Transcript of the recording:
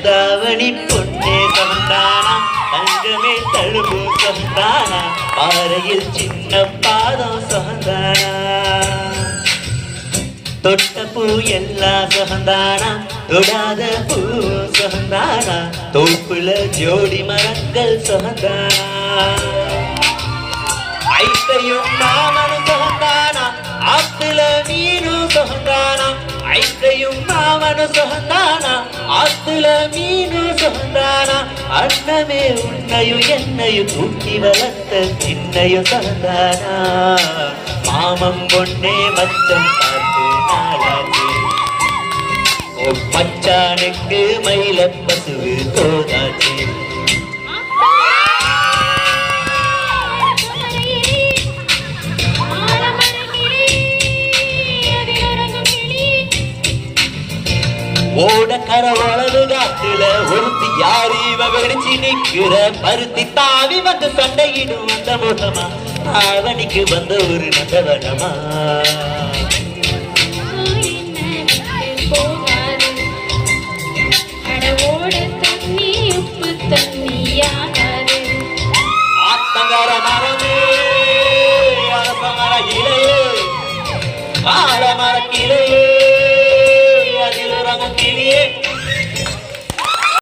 தாவணி பொன்னே சந்தானா தங்கமே தழும்பு சந்தானா பாறையில் சின்ன பாதம் சந்தானா தொட்ட பூ எல்லாம் சந்தானா தொடாத பூ சந்தானா தோப்புல ஜோடி மரங்கள் சந்தானா ஐத்தையும் மாமனும் சந்தானா ஆத்துல மீனும் சந்தானா ஐத்தையும் மாமனும் சந்தானா ஆத்துல மீனும் சந்தானா அண்ணமே உன்னையும் என்னையும் தூக்கி வளர்த்த சின்னையும் சந்தானா மாமம் பொண்ணே மச்சம் பார்த்து நாளாச்சு மச்சானுக்கு மயில பசுவு தோதாச்சு ஓட கர வளவு காத்துல ஒருத்தி யாரு வெடிச்சு நிக்கிற பருத்தி தாவி வந்து சண்டையிடும் அந்த முகமா ஆவணிக்கு வந்த ஒரு நந்தவனமா ஆத்தங்கர மரமே அரசமர இலையே ஆலமர கிளையே அதில் ரகம் கிளியே